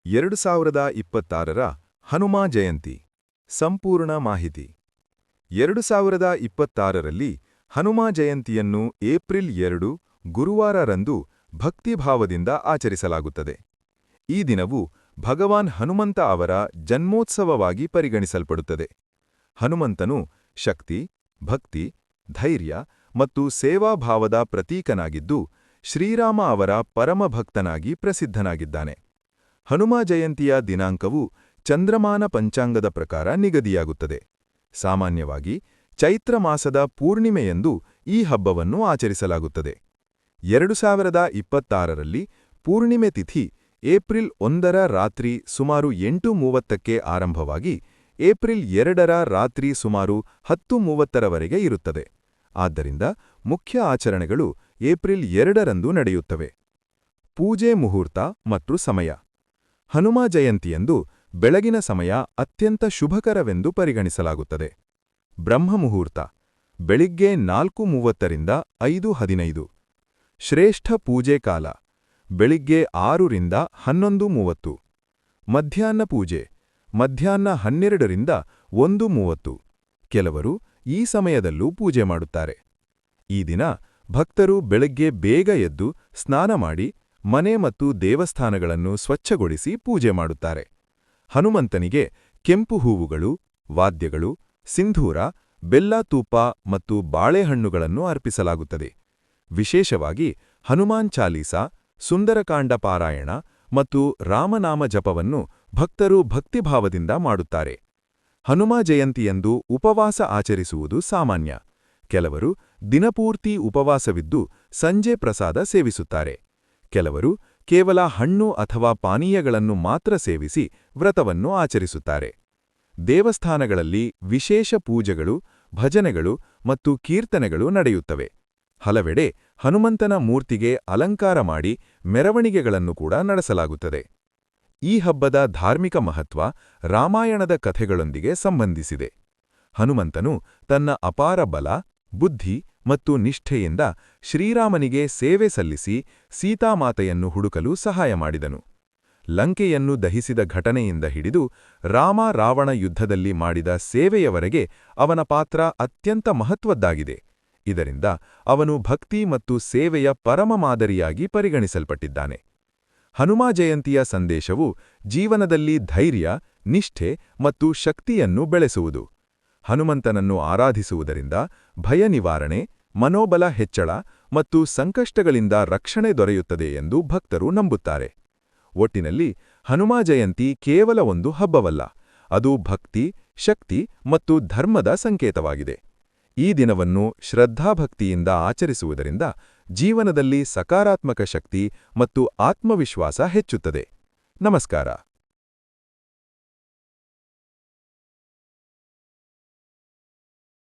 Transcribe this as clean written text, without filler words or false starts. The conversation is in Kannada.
2026ರ ಹನುಮ ಜಯಂತಿ ಸಂಪೂರ್ಣ ಮಾಹಿತಿ 2026ರಲ್ಲಿ ಹನುಮ ಜಯಂತಿಯನ್ನು ಏಪ್ರಿಲ್ 2 ಗುರುವಾರರಂದು ಭಕ್ತಿಭಾವದಿಂದ ಆಚರಿಸಲಾಗುತ್ತದೆ. ಈ ದಿನವು ಭಗವಾನ್ ಹನುಮಂತ ಅವರ ಜನ್ಮೋತ್ಸವವಾಗಿ ಪರಿಗಣಿಸಲ್ಪಡುತ್ತದೆ. ಹನುಮಂತನು ಶಕ್ತಿ, ಭಕ್ತಿ, ಧೈರ್ಯ ಮತ್ತು ಸೇವಾಭಾವದ ಪ್ರತೀಕನಾಗಿದ್ದು, ಶ್ರೀರಾಮ ಅವರ ಪರಮಭಕ್ತನಾಗಿ ಪ್ರಸಿದ್ಧನಾಗಿದ್ದಾನೆ. ಹನುಮ ಜಯಂತಿಯ ದಿನಾಂಕವು ಚಂದ್ರಮಾನ ಪಂಚಾಂಗದ ಪ್ರಕಾರ ನಿಗದಿಯಾಗುತ್ತದೆ. ಸಾಮಾನ್ಯವಾಗಿ ಚೈತ್ರ ಮಾಸದ ಪೂರ್ಣಿಮೆಯಂದು ಈ ಹಬ್ಬವನ್ನು ಆಚರಿಸಲಾಗುತ್ತದೆ. 2026ರಲ್ಲಿ ಪೂರ್ಣಿಮೆ ತಿಥಿ ಏಪ್ರಿಲ್ 1ರ ರಾತ್ರಿ ಸುಮಾರು 8:30ಕ್ಕೆ ಆರಂಭವಾಗಿ ಏಪ್ರಿಲ್ 2ರ ರಾತ್ರಿ ಸುಮಾರು 10:30ರವರೆಗೆ ಇರುತ್ತದೆ. ಆದ್ದರಿಂದ ಮುಖ್ಯ ಆಚರಣೆಗಳು ಏಪ್ರಿಲ್ 2ರಂದು ನಡೆಯುತ್ತವೆ. ಪೂಜೆ ಮುಹೂರ್ತ ಮತ್ತು ಸಮಯ. ಹನುಮ ಜಯಂತಿಯಂದು ಬೆಳಗಿನ ಸಮಯ ಅತ್ಯಂತ ಶುಭಕರವೆಂದು ಪರಿಗಣಿಸಲಾಗುತ್ತದೆ. ಬ್ರಹ್ಮಮುಹೂರ್ತ ಬೆಳಿಗ್ಗೆ 4:30ರಿಂದ 5:15. ಶ್ರೇಷ್ಠ ಪೂಜೆ ಕಾಲ ಬೆಳಿಗ್ಗೆ 6ರಿಂದ 11:30. ಮಧ್ಯಾಹ್ನ ಪೂಜೆ ಮಧ್ಯಾಹ್ನ 12ರಿಂದ 1:30. ಕೆಲವರು ಈ ಸಮಯದಲ್ಲೂ ಪೂಜೆ ಮಾಡುತ್ತಾರೆ. ಈ ದಿನ ಭಕ್ತರು ಬೆಳಗ್ಗೆ ಬೇಗ ಎದ್ದು ಸ್ನಾನ ಮಾಡಿ ಮನೆ ಮತ್ತು ದೇವಸ್ಥಾನಗಳನ್ನು ಸ್ವಚ್ಛಗೊಳಿಸಿ ಪೂಜೆ ಮಾಡುತ್ತಾರೆ. ಹನುಮಂತನಿಗೆ ಕೆಂಪು ಹೂವುಗಳು, ವಾದ್ಯಗಳು, ಸಿಂಧೂರ, ಬೆಲ್ಲ ತೂಪ ಮತ್ತು ಬಾಳೆಹಣ್ಣುಗಳನ್ನು ಅರ್ಪಿಸಲಾಗುತ್ತದೆ. ವಿಶೇಷವಾಗಿ ಹನುಮಾನ್ ಚಾಲೀಸಾ, ಸುಂದರಕಾಂಡ ಪಾರಾಯಣ ಮತ್ತು ರಾಮನಾಮ ಜಪವನ್ನು ಭಕ್ತರು ಭಕ್ತಿಭಾವದಿಂದ ಮಾಡುತ್ತಾರೆ. ಹನುಮ ಜಯಂತಿಯಂದು ಉಪವಾಸ ಆಚರಿಸುವುದು ಸಾಮಾನ್ಯ. ಕೆಲವರು ದಿನಪೂರ್ತಿ ಉಪವಾಸವಿದ್ದು ಸಂಜೆ ಪ್ರಸಾದ ಸೇವಿಸುತ್ತಾರೆ. ಕೆಲವರು ಕೇವಲ ಹಣ್ಣು ಅಥವಾ ಪಾನೀಯಗಳನ್ನು ಮಾತ್ರ ಸೇವಿಸಿ ವ್ರತವನ್ನು ಆಚರಿಸುತ್ತಾರೆ. ದೇವಸ್ಥಾನಗಳಲ್ಲಿ ವಿಶೇಷ ಪೂಜೆಗಳು, ಭಜನೆಗಳು ಮತ್ತು ಕೀರ್ತನೆಗಳು ನಡೆಯುತ್ತವೆ. ಹಲವೆಡೆ ಹನುಮಂತನ ಮೂರ್ತಿಗೆ ಅಲಂಕಾರ ಮಾಡಿ ಮೆರವಣಿಗೆಗಳನ್ನು ಕೂಡ ನಡೆಸಲಾಗುತ್ತದೆ. ಈ ಹಬ್ಬದ ಧಾರ್ಮಿಕ ಮಹತ್ವ ರಾಮಾಯಣದ ಕಥೆಗಳೊಂದಿಗೆ ಸಂಬಂಧಿಸಿದೆ. ಹನುಮಂತನು ತನ್ನ ಅಪಾರ ಬಲ, ಬುದ್ಧಿ ಮತ್ತು ನಿಷ್ಠೆಯಿಂದ ಶ್ರೀರಾಮನಿಗೆ ಸೇವೆ ಸಲ್ಲಿಸಿ ಸೀತಾಮಾತೆಯನ್ನು ಹುಡುಕಲು ಸಹಾಯ ಮಾಡಿದನು. ಲಂಕೆಯನ್ನು ದಹಿಸಿದ ಘಟನೆಯಿಂದ ಹಿಡಿದು ರಾಮ-ರಾವಣ ಯುದ್ಧದಲ್ಲಿ ಮಾಡಿದ ಸೇವೆಯವರೆಗೆ ಅವನ ಪಾತ್ರ ಅತ್ಯಂತ ಮಹತ್ವದ್ದಾಗಿದೆ. ಇದರಿಂದ ಅವನು ಭಕ್ತಿ ಮತ್ತು ಸೇವೆಯ ಪರಮ ಮಾದರಿಯಾಗಿ ಪರಿಗಣಿಸಲ್ಪಟ್ಟಿದ್ದಾನೆ. ಹನುಮ ಜಯಂತಿಯ ಸಂದೇಶವು ಜೀವನದಲ್ಲಿ ಧೈರ್ಯ, ನಿಷ್ಠೆ ಮತ್ತು ಶಕ್ತಿಯನ್ನು ಬೆಳೆಸುವುದು. ಹನುಮಂತನನ್ನು ಆರಾಧಿಸುವುದರಿಂದ ಭಯ ನಿವಾರಣೆ, ಮನೋಬಲ ಹೆಚ್ಚಳ ಮತ್ತು ಸಂಕಷ್ಟಗಳಿಂದ ರಕ್ಷಣೆ ದೊರೆಯುತ್ತದೆ ಎಂದು ಭಕ್ತರು ನಂಬುತ್ತಾರೆ. ಒಟ್ಟಿನಲ್ಲಿ ಹನುಮ ಜಯಂತಿ ಕೇವಲ ಒಂದು ಹಬ್ಬವಲ್ಲ, ಅದು ಭಕ್ತಿ, ಶಕ್ತಿ ಮತ್ತು ಧರ್ಮದ ಸಂಕೇತವಾಗಿದೆ. ಈ ದಿನವನ್ನು ಶ್ರದ್ಧಾಭಕ್ತಿಯಿಂದ ಆಚರಿಸುವುದರಿಂದ ಜೀವನದಲ್ಲಿ ಸಕಾರಾತ್ಮಕ ಶಕ್ತಿ ಮತ್ತು ಆತ್ಮವಿಶ್ವಾಸ ಹೆಚ್ಚುತ್ತದೆ. ನಮಸ್ಕಾರ.